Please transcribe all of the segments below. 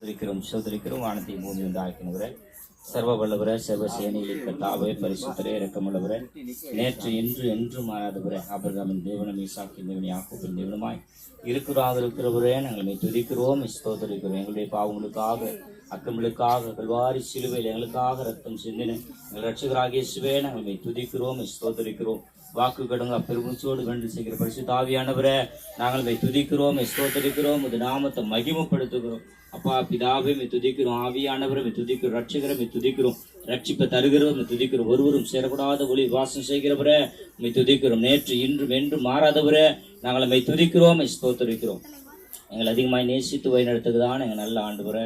சோதரிக்கிறோம் வானத்தை பூமி உண்டாக்கினவரே, சர்வ வல்லவரே, சர்வ சேனைகளின் கர்த்தாவே, பரிசுத்தரே, இரக்கமுள்ளவரே, நேற்று இன்று என்றும் மாறாதவரே, ஆபிரகாமின் தேவனும் ஈசாக்கின் தேவன் யாக்கோபின் தேவனுமாய் இருக்கிறவரே, நாங்கள் துதிக்கிறோம், ஸ்தோத்திரிக்கிறோம். எங்களுடைய பாவங்களுக்காக, அக்கங்களுக்காக, கல்வாரி சிலுவையில் எங்களுக்காக ரத்தம் சிந்தின எங்கள் ரட்சகராகிய இயேசுவே, நாங்கள் துதிக்கிறோம், ஸ்தோத்திரிக்கிறோம். வாக்கு கடங்க பெருமூச்சோடு கண்டு செய்கிற பரிசுத்த ஆவியானவரே, நாங்கள் துதிக்கிறோம், ஸ்தோத்திரிக்கிறோம், உமது நாமத்தை மகிமைப்படுத்துகிறோம். அப்பா பிதாவே துதிக்கிறோம், ஆவியானவரை துதிக்கிறோம், ரட்சகரை துதிக்கிறோம், ரட்சிப்பை தருகிறோம் துதிக்கிறோம். ஒருவரும் சேரக்கூடாத ஒளி வாசம் செய்கிறவரே துதிக்கிறோம். நேற்று இன்றும் என்றும் மாறாதவரே, நாங்கள் துதிக்கிறோம், ஸ்தோத்திரிக்கிறோம். எங்களை அதிகமாக நேசித்து வழிநடத்துக்குதான் எங்கள் நல்ல ஆண்டவரே.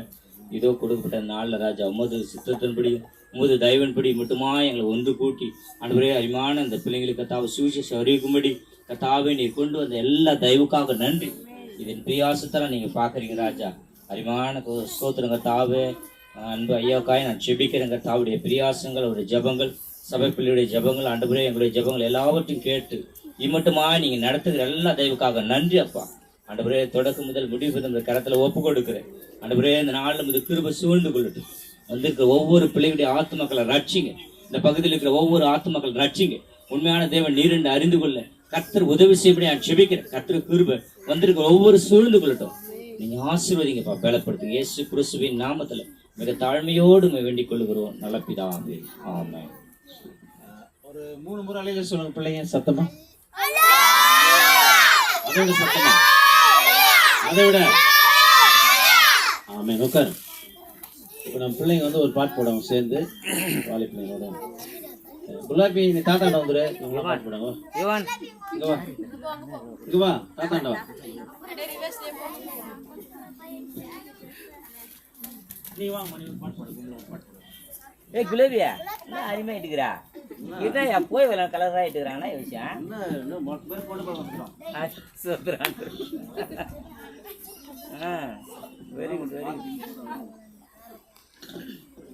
இதோ கொடுக்கப்பட்ட நாளில் ராஜா உமது சித்தத்தின்படி உமது தயவன்படி மட்டுமா எங்களை ஒன்று கூட்டி ஆண்டவரே அருமையான இந்த பிள்ளைங்களுக்கு கத்தாவை சுவிசேஷம் அறிவிக்கும்படி கத்தாவை நீ கொண்டு வந்த எல்லா தயவுக்காக நன்றி. இதன் பிரியாசத்தெல்லாம் நீங்கள் பார்க்குறீங்க ராஜா. அருமையான ஸ்தோத்திரங்க தாவே, அன்பு ஐயாக்காய் நான் செபிக்கிறேங்க. தாவுடைய பிரியாசங்கள், அவருடைய ஜபங்கள், சபை பிள்ளையுடைய ஜபங்கள், ஆண்டவரே எங்களுடைய ஜபங்கள் எல்லாவற்றையும் கேட்டு இம்மட்டுமா நீங்கள் நடத்துகிற எல்லா தயவுக்காக நன்றி அப்பா. ஆண்டவரே தொடக்கம் முதல் முடிவு இந்த கரத்தில் ஒப்பு கொடுக்குறேன். ஆண்டவரே இந்த நாளில் இது கிருபை சூழ்ந்து கொள்ளட்டும். வந்திருக்கிற ஒவ்வொரு பிள்ளைகளுடைய ஆத்துமக்களை ரட்சிங்க. இந்த பகுதியில் இருக்கிற ஒவ்வொரு ஆத்துமக்களை ரட்சிங்க. உண்மையான தேவன் நீரென்று அறிந்து கொள்ள கர்த்தர் உதவி செய்யப்படி நான் செபிக்கிறேன். கர்த்தர் கிருபை வந்திருக்கிற ஒவ்வொரு சூழ்ந்து கொள்ளட்டும். நீங்க ஆசீர்வதிங்கப்பா, பலப்படுத்துங்க. இயேசு கிறிஸ்துவின் நாமத்துல மிக தாழ்மையோடு வேண்டிக் கொள்கிறோம் நல்ல பிதாவே, ஆமென். ஒரு 3 முறை அலையில சொல்லுங்க பிள்ளைங்க சத்தமா. அதோட சத்தமா, அதோட ஆமென். உட்காரு. இப்போ நம்ம பிள்ளைங்க ஒரு பாட்டு போடுவோம் சேர்ந்து, வாலி பிள்ளைங்களோட. குலாபி நீ தாத்தாண்ட வந்துரு, இவங்களாம் பாட்டு போடுங்க. இங்க வா, இங்க வா, தாத்தாண்ட வா. நீ வா மணி பாட்டு போடு. ஏய் குலேபியா, என்ன அருமையாயிட்டுக்கிறா? இதையா போய் வேலை கலராக ஆயிட்டுக்கிறாங்கன்னா விஷயம் என்ன பேர் போட்டு வந்துடும்.